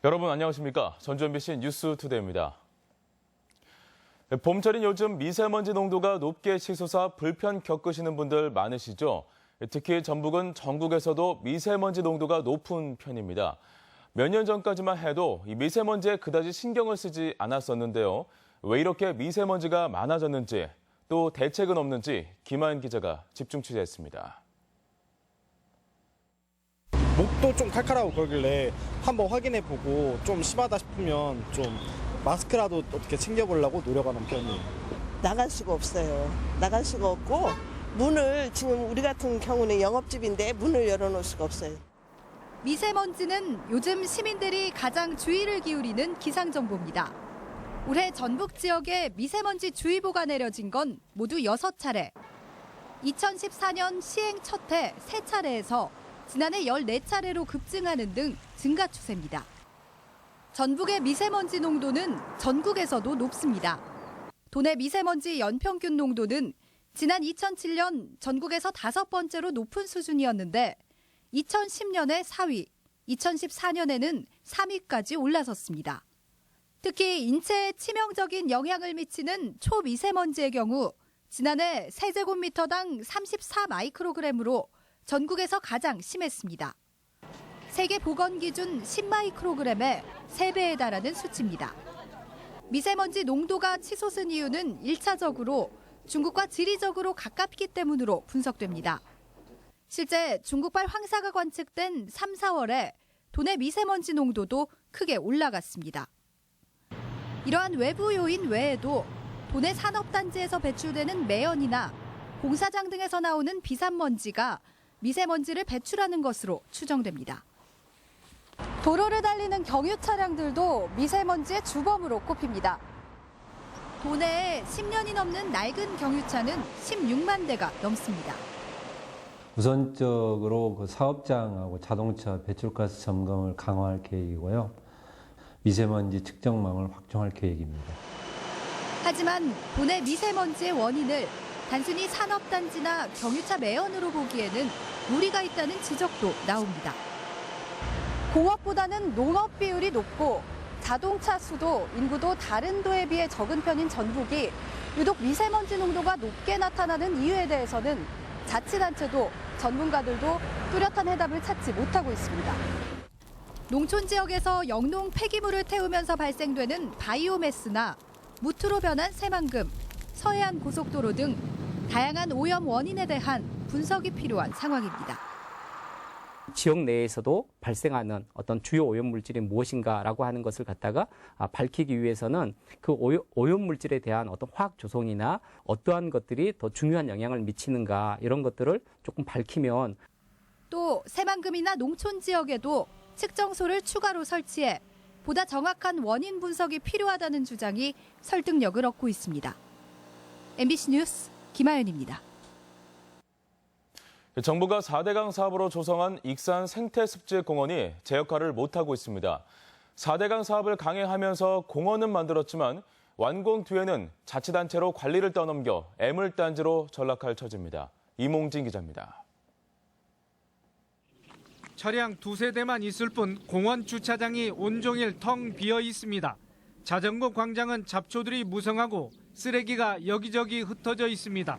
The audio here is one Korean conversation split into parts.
여러분 안녕하십니까? 전주 MBC 뉴스투데이입니다. 봄철인 요즘 미세먼지 농도가 높게 치솟아 불편 겪으시는 분들 많으시죠? 특히 전북은 전국에서도 미세먼지 농도가 높은 편입니다. 몇 년 전까지만 해도 이 미세먼지에 그다지 신경을 쓰지 않았었는데요. 왜 이렇게 미세먼지가 많아졌는지, 또 대책은 없는지 김하연 기자가 집중 취재했습니다. 목도 좀 칼칼하고 그러길래 한번 확인해보고 좀 심하다 싶으면 좀 마스크라도 어떻게 챙겨보려고 노력하는 편이에요. 나갈 수가 없어요. 나갈 수가 없고 문을 지금 우리 같은 경우는 영업집인데 문을 열어놓을 수가 없어요. 미세먼지는 요즘 시민들이 가장 주의를 기울이는 기상정보입니다. 올해 전북 지역에 미세먼지 주의보가 내려진 건 모두 6차례. 2014년 시행 첫 해 3차례에서 지난해 14차례로 급증하는 등 증가 추세입니다. 전북의 미세먼지 농도는 전국에서도 높습니다. 도내 미세먼지 연평균 농도는 지난 2007년 전국에서 5번째로 높은 수준이었는데 2010년에 4위, 2014년에는 3위까지 올라섰습니다. 특히 인체에 치명적인 영향을 미치는 초미세먼지의 경우 지난해 세제곱미터당 34 마이크로그램으로 전국에서 가장 심했습니다. 세계 보건 기준 10마이크로그램의 3배에 달하는 수치입니다. 미세먼지 농도가 치솟은 이유는 1차적으로 중국과 지리적으로 가깝기 때문으로 분석됩니다. 실제 중국발 황사가 관측된 3, 4월에 도내 미세먼지 농도도 크게 올라갔습니다. 이러한 외부 요인 외에도 도내 산업단지에서 배출되는 매연이나 공사장 등에서 나오는 비산먼지가 미세먼지를 배출하는 것으로 추정됩니다. 도로를 달리는 경유 차량들도 미세먼지의 주범으로 꼽힙니다. 도내에 10년이 넘는 낡은 경유차는 16만 대가 넘습니다. 우선적으로 그 사업장하고 자동차 배출가스 점검을 강화할 계획이고요. 미세먼지 측정망을 확충할 계획입니다. 하지만 도내 미세먼지의 원인을 단순히 산업단지나 경유차 매연으로 보기에는 무리가 있다는 지적도 나옵니다. 공업보다는 농업 비율이 높고 자동차 수도 인구도 다른 도에 비해 적은 편인 전북이 유독 미세먼지 농도가 높게 나타나는 이유에 대해서는 자치단체도 전문가들도 뚜렷한 해답을 찾지 못하고 있습니다. 농촌 지역에서 영농 폐기물을 태우면서 발생되는 바이오매스나 무트로 변한 새만금, 서해안 고속도로 등 다양한 오염 원인에 대한 분석이 필요한 상황입니다. 지역 내에서도 발생하는 어떤 주요 오염물질이 무엇인가라고 하는 것을 갖다가 밝히기 위해서는 그 오염물질에 대한 어떤 화학 조성이나 어떠한 것들이 더 중요한 영향을 미치는가 이런 것들을 조금 밝히면 또 새만금이나 농촌 지역에도 측정소를 추가로 설치해 보다 정확한 원인 분석이 필요하다는 주장이 설득력을 얻고 있습니다. MBC 뉴스 김하연입니다. 정부가 4대강 사업으로 조성한 익산 생태습지공원이 제 역할을 못하고 있습니다. 4대강 사업을 강행하면서 공원은 만들었지만 완공 뒤에는 자치단체로 관리를 떠넘겨 애물단지로 전락할 처지입니다. 이몽진 기자입니다. 차량 2-3대만 있을 뿐 공원 주차장이 온종일 텅 비어 있습니다. 자전거 광장은 잡초들이 무성하고 쓰레기가 여기저기 흩어져 있습니다.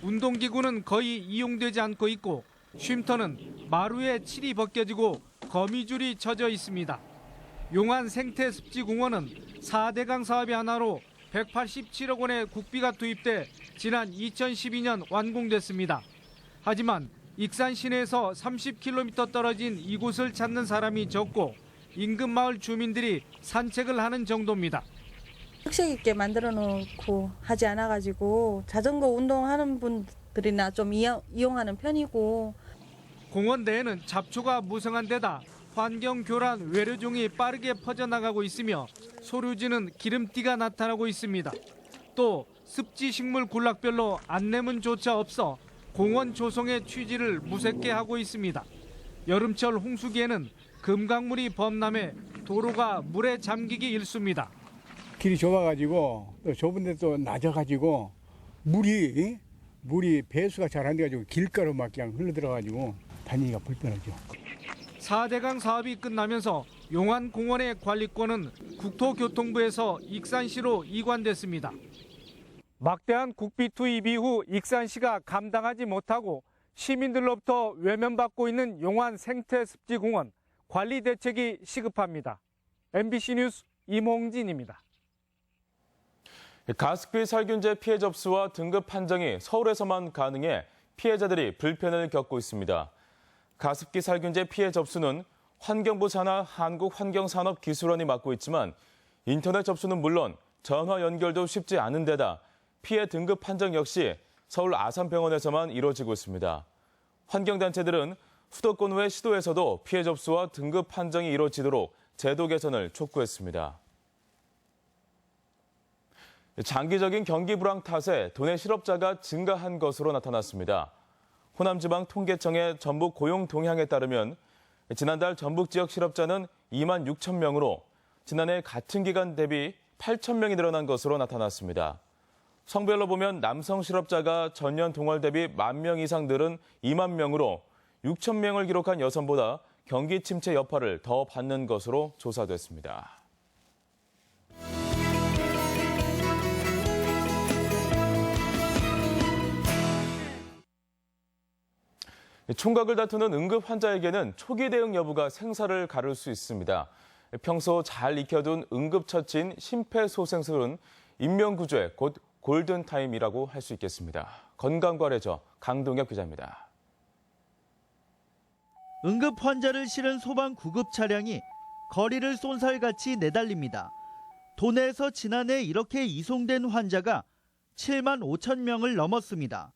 운동기구는 거의 이용되지 않고 있고 쉼터는 마루에 칠이 벗겨지고 거미줄이 쳐져 있습니다. 용안 생태습지공원은 4대강 사업이 하나로 187억 원의 국비가 투입돼 지난 2012년 완공됐습니다. 하지만 익산 시내에서 30km 떨어진 이곳을 찾는 사람이 적고 인근 마을 주민들이 산책을 하는 정도입니다. 특색 있게 만들어 놓고 하지 않아가지고 자전거 운동하는 분들이나 좀 이용하는 편이고. 공원 내에는 잡초가 무성한 데다 환경교란 외래종이 빠르게 퍼져나가고 있으며 소류지는 기름띠가 나타나고 있습니다. 또 습지식물 군락별로 안내문조차 없어 공원 조성의 취지를 무색해 하고 있습니다. 여름철 홍수기에는 금강물이 범람해 도로가 물에 잠기기 일쑤입니다. 길이 좁아가지고 또 좁은 데 또 낮아가지고 물이 배수가 잘 안 돼가지고 길가로 막 그냥 흘러들어가지고 다니기가 불편하죠. 4대강 사업이 끝나면서 용안공원의 관리권은 국토교통부에서 익산시로 이관됐습니다. 막대한 국비 투입 이후 익산시가 감당하지 못하고 시민들로부터 외면받고 있는 용안 생태습지공원 관리 대책이 시급합니다. MBC 뉴스 임홍진입니다. 가습기 살균제 피해 접수와 등급 판정이 서울에서만 가능해 피해자들이 불편을 겪고 있습니다. 가습기 살균제 피해 접수는 환경부 산하 한국환경산업기술원이 맡고 있지만 인터넷 접수는 물론 전화 연결도 쉽지 않은 데다 피해 등급 판정 역시 서울 아산병원에서만 이루어지고 있습니다. 환경단체들은 수도권 외 시도에서도 피해 접수와 등급 판정이 이루어지도록 제도 개선을 촉구했습니다. 장기적인 경기 불황 탓에 도내 실업자가 증가한 것으로 나타났습니다. 호남지방통계청의 전북 고용 동향에 따르면 지난달 전북 지역 실업자는 2만 6천 명으로 지난해 같은 기간 대비 8천 명이 늘어난 것으로 나타났습니다. 성별로 보면 남성 실업자가 전년 동월 대비 1만 명 이상 늘은 2만 명으로 6천 명을 기록한 여성보다 경기 침체 여파를 더 받는 것으로 조사됐습니다. 총각을 다투는 응급 환자에게는 초기 대응 여부가 생사를 가를 수 있습니다. 평소 잘 익혀둔 응급처치인 심폐소생술은 인명구조의 곧 골든타임이라고 할 수 있겠습니다. 건강과레저 강동혁 기자입니다. 응급 환자를 실은 소방 구급 차량이 거리를 쏜살같이 내달립니다. 도내에서 지난해 이렇게 이송된 환자가 7만 5천 명을 넘었습니다.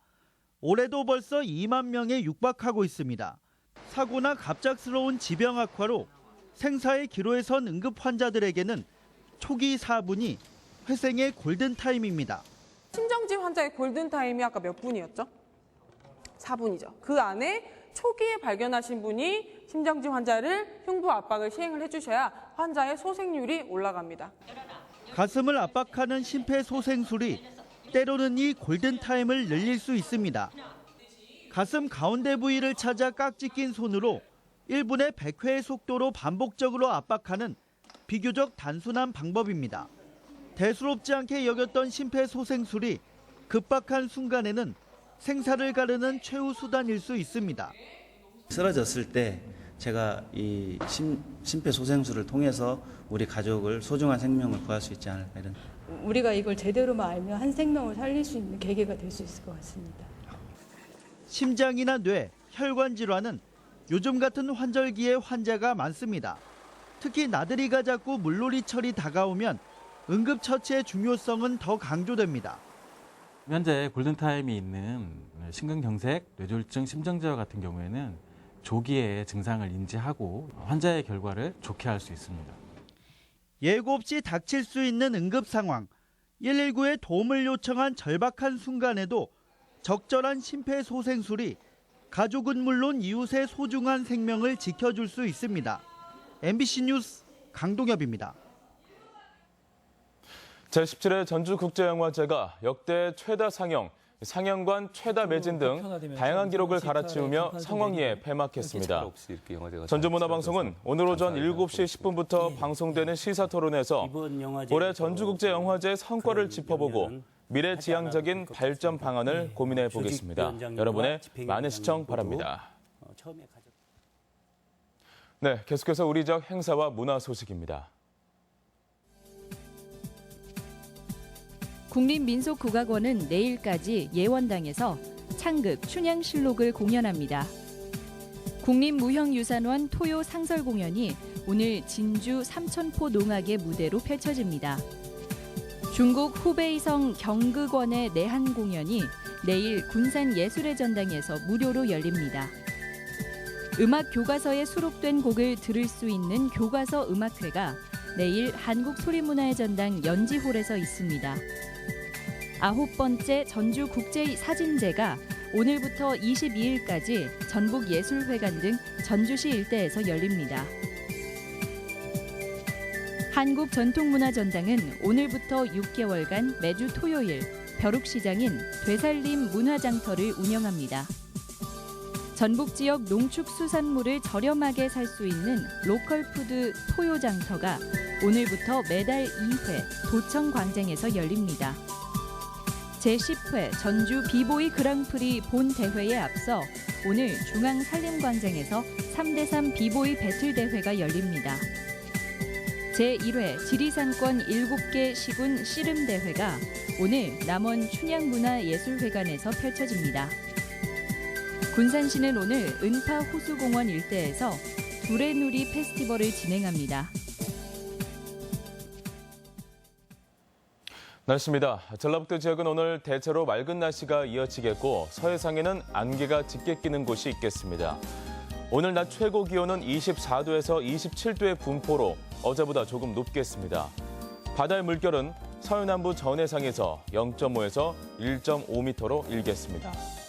올해도 벌써 2만 명에 육박하고 있습니다. 사고나 갑작스러운 지병 악화로 생사의 기로에 선 응급 환자들에게는 초기 4분이 회생의 골든타임입니다. 심정지 환자의 골든타임이 아까 몇 분이었죠? 4분이죠. 그 안에 초기에 발견하신 분이 심정지 환자를 흉부 압박을 시행을 해주셔야 환자의 소생률이 올라갑니다. 가슴을 압박하는 심폐소생술이 때로는 이 골든타임을 늘릴 수 있습니다. 가슴 가운데 부위를 찾아 깍지 낀 손으로 1분에 100회의 속도로 반복적으로 압박하는 비교적 단순한 방법입니다. 대수롭지 않게 여겼던 심폐소생술이 급박한 순간에는 생사를 가르는 최후 수단일 수 있습니다. 쓰러졌을 때 제가 이 심폐소생술을 통해서 우리 가족을 소중한 생명을 구할 수 있지 않을까 이런. 우리가 이걸 제대로만 알면 한 생명을 살릴 수 있는 계기가 될 수 있을 것 같습니다. 심장이나 뇌, 혈관 질환은 요즘 같은 환절기에 환자가 많습니다. 특히 나들이가 잦고 물놀이철이 다가오면 응급처치의 중요성은 더 강조됩니다. 현재 골든타임이 있는 심근경색, 뇌졸중, 심정지와 같은 경우에는 조기에 증상을 인지하고 환자의 결과를 좋게 할 수 있습니다. 예고 없이 닥칠 수 있는 응급 상황, 119에 도움을 요청한 절박한 순간에도 적절한 심폐소생술이 가족은 물론 이웃의 소중한 생명을 지켜줄 수 있습니다. MBC 뉴스 강동엽입니다. 제17회 전주국제영화제가 역대 최다 상영, 상영관 최다 매진 등 다양한 기록을 갈아치우며 성황리에 폐막했습니다. 전주문화방송은 오늘 오전 7시 10분부터 방송되는 시사토론에서 올해 전주국제영화제 성과를 짚어보고 미래지향적인 발전 방안을 고민해 보겠습니다. 여러분의 많은 시청 바랍니다. 네, 계속해서 우리 지역 행사와 문화 소식입니다. 국립민속국악원은 내일까지 예원당에서 창극 춘향실록을 공연합니다. 국립무형유산원 토요 상설 공연이 오늘 진주 삼천포 농악의 무대로 펼쳐집니다. 중국 후베이성 경극원의 내한 공연이 내일 군산예술의 전당에서 무료로 열립니다. 음악 교과서에 수록된 곡을 들을 수 있는 교과서 음악회가 내일 한국소리문화의 전당 연지홀에서 있습니다. 9번째 전주국제사진제가 오늘부터 22일까지 전북예술회관 등 전주시 일대에서 열립니다. 한국전통문화전당은 오늘부터 6개월간 매주 토요일 벼룩시장인 되살림 문화장터를 운영합니다. 전북 지역 농축수산물을 저렴하게 살 수 있는 로컬푸드 토요장터가 오늘부터 매달 2회 도청 광장에서 열립니다. 제10회 전주 비보이 그랑프리 본 대회에 앞서 오늘 중앙산림광장에서 3대3 비보이 배틀 대회가 열립니다. 제1회 지리산권 7개 시군 씨름 대회가 오늘 남원 춘향문화예술회관에서 펼쳐집니다. 군산시는 오늘 은파 호수공원 일대에서 두레누리 페스티벌을 진행합니다. 날씨입니다. 전라북도 지역은 오늘 대체로 맑은 날씨가 이어지겠고 서해상에는 안개가 짙게 끼는 곳이 있겠습니다. 오늘 낮 최고 기온은 24도에서 27도의 분포로 어제보다 조금 높겠습니다. 바다의 물결은 서해남부 전해상에서 0.5에서 1.5m로 일겠습니다.